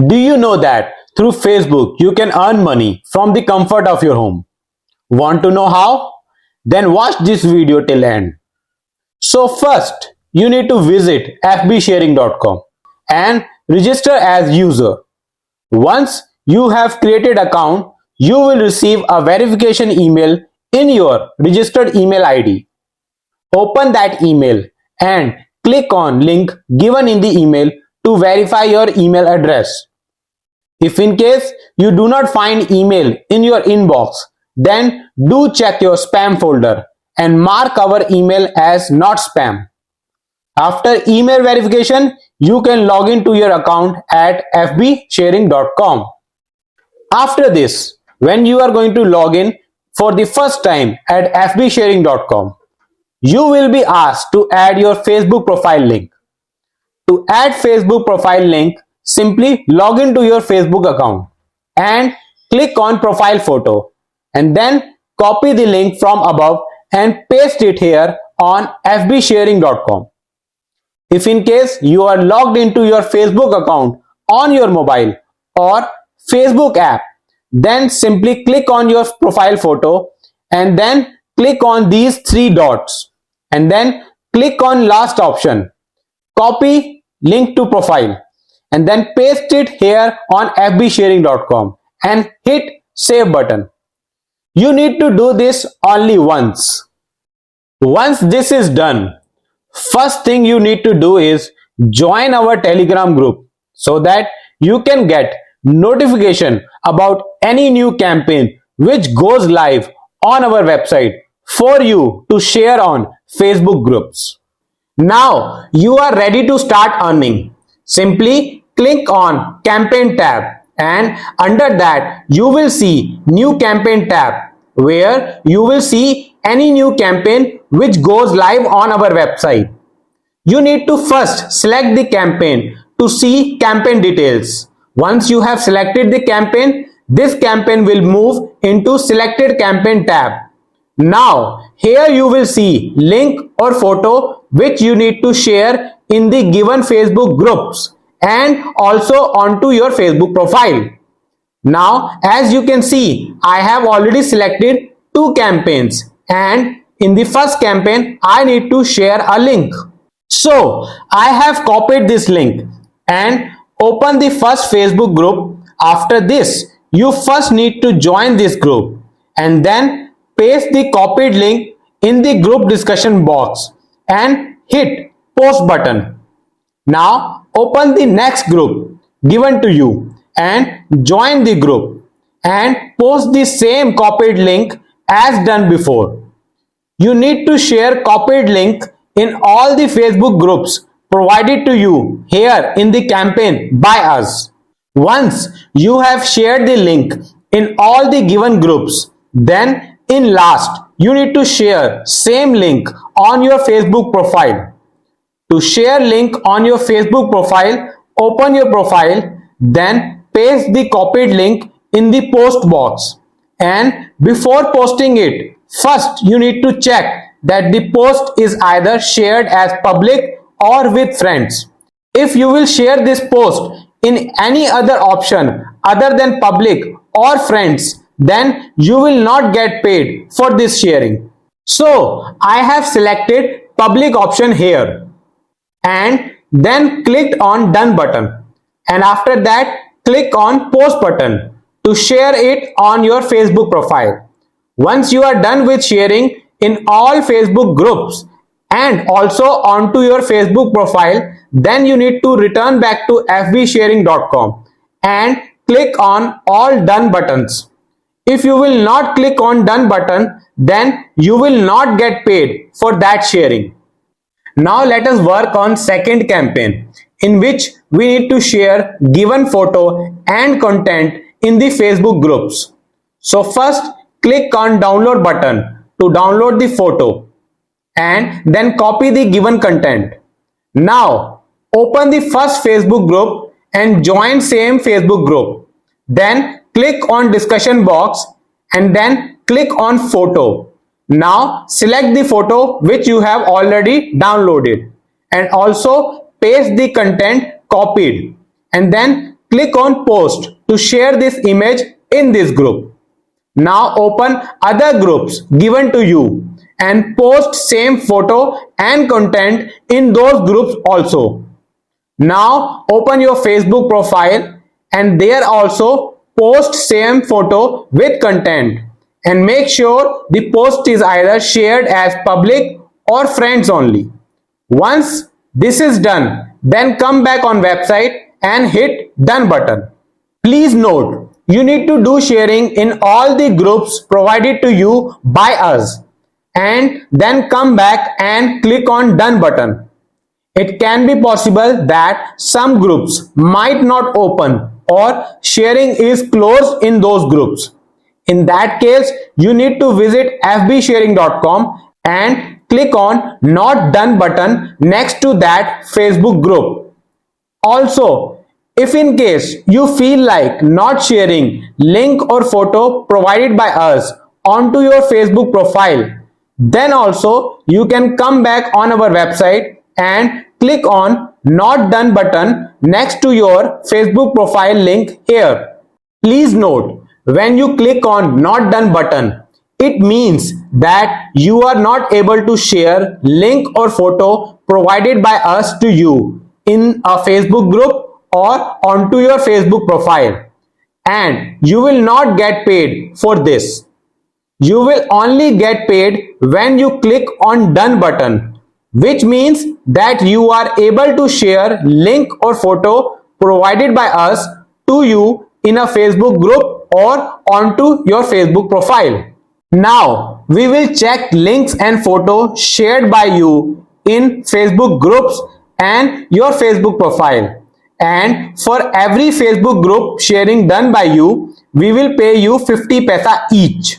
Do you know that through Facebook you can earn money from the comfort of your home? Want to know how? Then watch this video till end. So first, you need to visit fbsharing.com and register as user. Once you have created account, you will receive a verification email in your registered email ID. Open that email and click on link given in the email to verify your email address. If in case you do not find email in your inbox, then do check your spam folder and mark our email as not spam. After email verification, you can log into your account at fbsharing.com. After this, when you are going to log in for the first time at fbsharing.com, you will be asked to add your Facebook profile link. To add Facebook profile link, simply log into your Facebook account and click on profile photo and then copy the link from above and paste it here on fbsharing.com. If in case you are logged into your Facebook account on your mobile or Facebook app, then simply click on your profile photo and then click on these three dots and then click on last option, copy link to profile and then paste it here on fbsharing.com and hit save button. You need to do this only once. Once this is done, first thing you need to do is join our Telegram group so that you can get notification about any new campaign which goes live on our website for you to share on Facebook groups. Now you are ready to start earning. Simply click on campaign tab and under that you will see new campaign tab where you will see any new campaign which goes live on our website. You need to first select the campaign to see campaign details. Once you have selected the campaign, this campaign will move into selected campaign tab. Now here you will see link or photo which you need to share in the given Facebook groups and also onto your Facebook profile. Now as you can see, I have already selected two campaigns and in the first campaign I need to share a link. So I have copied this link and open the first Facebook group. After this, you first need to join this group and then paste the copied link in the group discussion box and hit post button. Now open the next group given to you and join the group and post the same copied link as done before. You need to share copied link in all the Facebook groups provided to you here in the campaign by us. Once you have shared the link in all the given groups, then in last you need to share same link on your Facebook profile. To share link on your Facebook profile, open your profile, then paste the copied link in the post box. And before posting it, first you need to check that the post is either shared as public or with friends. If you will share this post in any other option other than public or friends, then you will not get paid for this sharing. So I have selected public option here and then clicked on done button and after that click on post button to share it on your Facebook profile. Once you are done with sharing in all Facebook groups and also onto your Facebook profile, then you need to return back to fbsharing.com and click on all done buttons. If you will not click on done button, then you will not get paid for that sharing. Now let us work on second campaign in which we need to share given photo and content in the Facebook groups. So first click on download button to download the photo and then copy the given content. Now open the first Facebook group and join same Facebook group. Then click on discussion box and then click on photo. Now select the photo which you have already downloaded and also paste the content copied and then click on post to share this image in this group. Now open other groups given to you and post same photo and content in those groups also. Now open your Facebook profile and there also post same photo with content and make sure the post is either shared as public or friends only. Once this is done, then come back on website and hit done button. Please note, you need to do sharing in all the groups provided to you by us and then come back and click on done button. It can be possible that some groups might not open or sharing is closed in those groups. In that case, you need to visit fbsharing.com and click on not done button next to that Facebook group. Also, if in case you feel like not sharing link or photo provided by us onto your Facebook profile, then also you can come back on our website and click on not done button next to your Facebook profile link here. Please note, when you click on not done button, it means that you are not able to share link or photo provided by us to you in a Facebook group or onto your Facebook profile, and you will not get paid for this. You will only get paid when you click on done button, which means that you are able to share link or photo provided by us to you in a Facebook group or onto your Facebook profile. Now we will check links and photo shared by you in Facebook groups and your Facebook profile. And for every Facebook group sharing done by you, we will pay you 50 paisa each.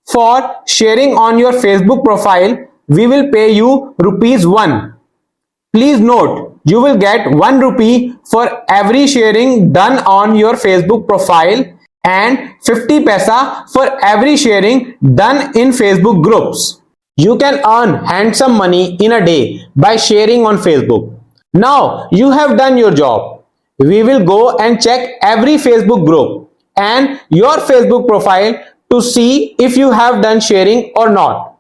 For sharing on your Facebook profile, we will pay you ₹1. Please note, you will get 1 rupee for every sharing done on your Facebook profile and 50 paisa for every sharing done in Facebook groups. You can earn handsome money in a day by sharing on Facebook. Now you have done your job. We will go and check every Facebook group and your Facebook profile to see if you have done sharing or not.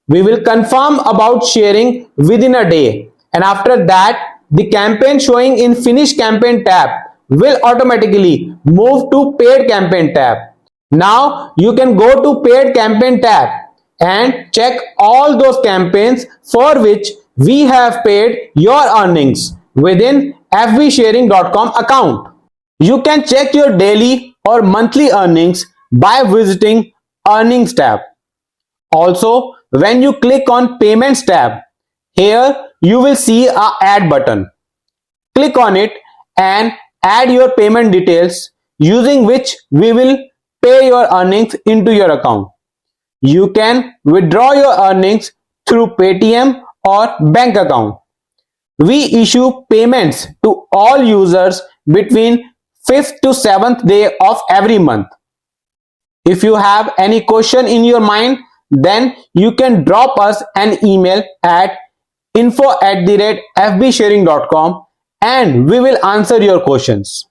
We will confirm about sharing within a day, and after that the campaign showing in finish campaign tab will automatically move to paid campaign tab. Now you can go to paid campaign tab and check all those campaigns for which we have paid your earnings within fbsharing.com account. You can check your daily or monthly earnings by visiting earnings tab. Also, when you click on payments tab, here you will see a add button. Click on it and add your payment details using which we will pay your earnings into your account. You can withdraw your earnings through Paytm or bank account. We issue payments to all users between 5th to 7th day of every month. If you have any question in your mind, then you can drop us an email at info@fbsharing.com and we will answer your questions.